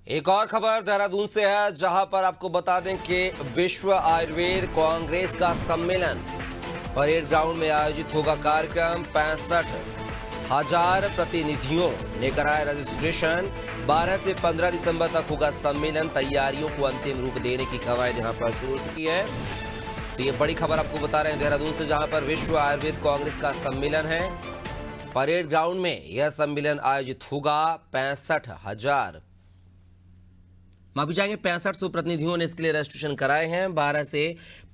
एक और खबर देहरादून से है, जहां पर आपको बता दें कि विश्व आयुर्वेद कांग्रेस का सम्मेलन परेड ग्राउंड में आयोजित होगा। कार्यक्रम 65,000 प्रतिनिधियों ने कराया रजिस्ट्रेशन। 12 से 15 दिसंबर तक होगा सम्मेलन। तैयारियों को अंतिम रूप देने की कवायद यहां पर शुरू हो चुकी है। तो ये बड़ी खबर आपको बता रहे हैं देहरादून से, जहां पर विश्व आयुर्वेद कांग्रेस का सम्मेलन है। परेड ग्राउंड में यह सम्मेलन आयोजित होगा। 6500 प्रतिनिधियों ने इसके लिए रजिस्ट्रेशन कराए हैं। 12 से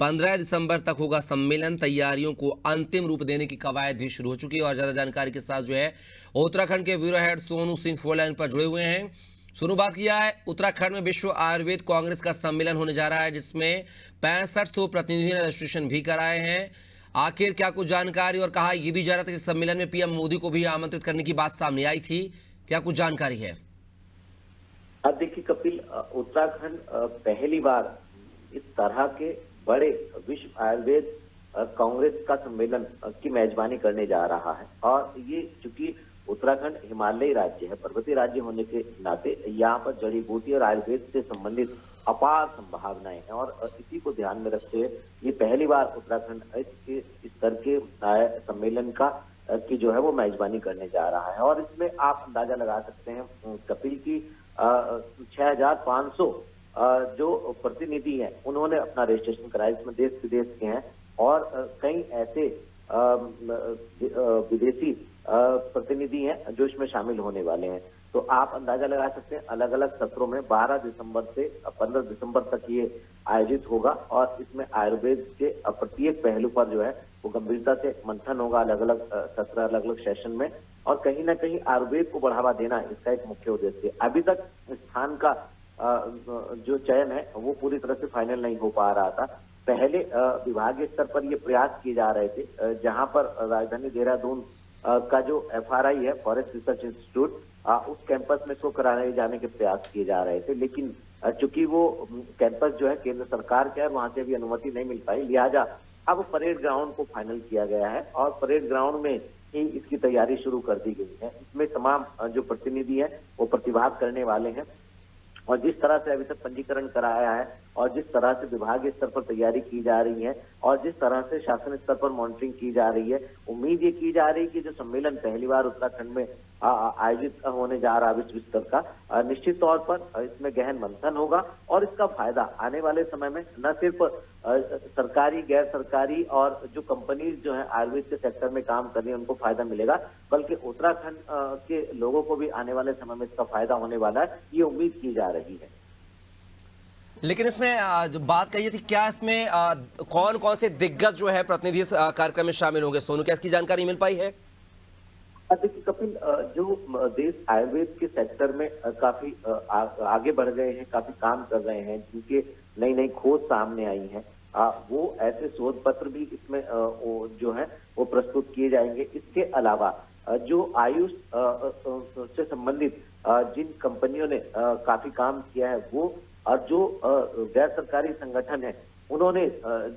15 दिसंबर तक होगा सम्मेलन। तैयारियों को अंतिम रूप देने की कवायद भी शुरू हो चुकी है। और ज्यादा जानकारी के साथ जो है उत्तराखंड के bureau head Sonu Singh phone line पर जुड़े हुए हैं। सोनू, बात किया है, उत्तराखंड में विश्व आयुर्वेद कांग्रेस का सम्मेलन होने जा रहा है, जिसमें 6500 प्रतिनिधियों ने रजिस्ट्रेशन भी कराए हैं। आखिर क्या कुछ जानकारी, और कहा यह भी जा रहा था कि सम्मेलन में पीएम मोदी को भी आमंत्रित करने की बात सामने आई थी, क्या कुछ जानकारी है? अब देखिए कपिल, उत्तराखंड पहली बार इस तरह के बड़े विश्व आयुर्वेद कांग्रेस का सम्मेलन की मेजबानी करने जा रहा है। और ये चूंकि उत्तराखंड हिमालयी राज्य है, पर्वतीय राज्य होने के नाते यहाँ पर जड़ी बूटी और आयुर्वेद से संबंधित अपार संभावनाएं हैं। और इसी को ध्यान में रखते हुए ये पहली बार उत्तराखंड इस स्तर के सम्मेलन का की जो है वो मेजबानी करने जा रहा है। और इसमें आप अंदाजा लगा सकते हैं कपिल की 6500 जो प्रतिनिधि हैं उन्होंने अपना रजिस्ट्रेशन कराया। इसमें देश विदेश के हैं और कई ऐसे विदेशी प्रतिनिधि हैं जो इसमें शामिल होने वाले हैं। तो आप अंदाजा लगा सकते हैं अलग अलग सत्रों में 12 दिसंबर से 15 दिसंबर तक ये आयोजित होगा। और इसमें आयुर्वेद के प्रत्येक पहलू पर जो है वो गंभीरता से मंथन होगा, अलग अलग सत्र, अलग अलग सेशन में। और कहीं ना कहीं आयुर्वेद को बढ़ावा देना इसका एक मुख्य उद्देश्य है। अभी तक स्थान का जो चयन है वो पूरी तरह से फाइनल नहीं हो पा रहा था। पहले विभागीय स्तर पर ये प्रयास किए जा रहे थे, जहां पर राजधानी देहरादून का जो FRI है, फॉरेस्ट रिसर्च इंस्टीट्यूट, उस कैंपस में इसको कराने जाने के प्रयास किए जा रहे थे। लेकिन चूंकि वो कैंपस जो है केंद्र सरकार का है, वहां से भी अनुमति नहीं मिल पाई, लिहाजा अब परेड ग्राउंड को फाइनल किया गया है। और परेड ग्राउंड में ही इसकी तैयारी शुरू कर दी गई है। इसमें तमाम जो प्रतिनिधि हैं वो प्रतिभाग करने वाले हैं। और जिस तरह से अभी तक पंजीकरण कराया है और जिस तरह से विभागीय स्तर पर तैयारी की जा रही है और जिस तरह से शासन स्तर पर मॉनिटरिंग की जा रही है, उम्मीद ये की जा रही है कि जो सम्मेलन पहली बार उत्तराखंड में आयोजित होने जा रहा है विश्व स्तर का, निश्चित तौर पर इसमें गहन मंथन होगा। और इसका फायदा आने वाले समय में न सिर्फ सरकारी, गैर सरकारी और जो कंपनीज जो है आयुर्वेद के सेक्टर में काम कर रही है उनको फायदा मिलेगा, बल्कि उत्तराखंड के लोगों को भी आने वाले समय में इसका फायदा होने वाला है, ये उम्मीद की जा रही है। लेकिन इसमें जो बात कही थी, क्या इसमें कौन कौन से दिग्गज जो है प्रतिनिधि कार्यक्रम में शामिल होंगे? सोनू, क्या इसकी जानकारी मिल पाई है? देखिए कपिल, जो देश आयुर्वेद के सेक्टर में काफी आगे बढ़ गए हैं, काफी काम कर रहे हैं, जिनके नई नई खोज सामने आई हैं, वो ऐसे शोध पत्र भी इसमें जो है वो प्रस्तुत किए जाएंगे। इसके अलावा जो आयुष से संबंधित जिन कंपनियों ने काफी काम किया है वो, और जो गैर सरकारी संगठन है उन्होंने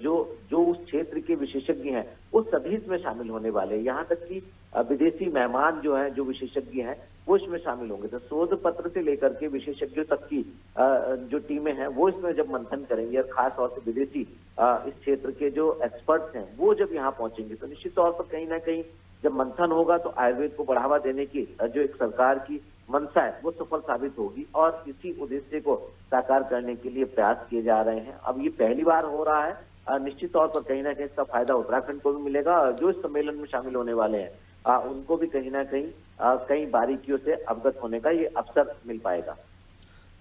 जो उस क्षेत्र के विशेषज्ञ हैं वो सभी इसमें शामिल होने वाले हैं। यहाँ तक कि विदेशी मेहमान जो हैं, जो विशेषज्ञ हैं, वो इसमें शामिल होंगे। तो शोध पत्र से लेकर के विशेषज्ञों तक की जो टीमें हैं वो इसमें जब मंथन करेंगे, और खास तौर से विदेशी इस क्षेत्र के जो एक्सपर्ट्स हैं वो जब यहाँ पहुंचेंगे, तो निश्चित तौर पर कहीं ना कहीं जब मंथन होगा तो आयुर्वेद को बढ़ावा देने की जो एक सरकार की मंशा है वो सफल साबित होगी। और इसी उद्देश्य को साकार करने के लिए प्रयास किए जा रहे हैं। अब ये पहली बार हो रहा है, निश्चित तौर पर कहीं ना कहीं इसका फायदा उत्तराखंड को भी मिलेगा। और जो इस सम्मेलन में शामिल होने वाले हैं उनको भी कहीं ना कहीं कई बारीकियों से अवगत होने का ये अवसर मिल पाएगा।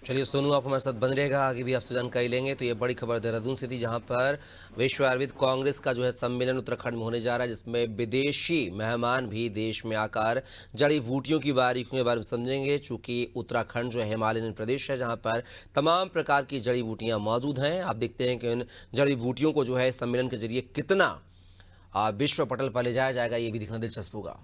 चलिए सोनू, आप हमारे साथ बन रहेगा, आगे भी आपसे जानकारी लेंगे। तो ये बड़ी खबर देहरादून से थी, जहां पर विश्व आयुर्वेद कांग्रेस का जो है सम्मेलन उत्तराखंड में होने जा रहा है, जिसमें विदेशी मेहमान भी देश में आकर जड़ी बूटियों की बारीकियों के बारे में समझेंगे। चूंकि उत्तराखंड जो है हिमालयन प्रदेश है, जहां पर तमाम प्रकार की जड़ी बूटियाँ मौजूद हैं। आप देखते हैं कि उन जड़ी बूटियों को जो है सम्मेलन के जरिए कितना विश्व पटल पर ले जाया जाएगा, ये भी दिखना दिलचस्प होगा।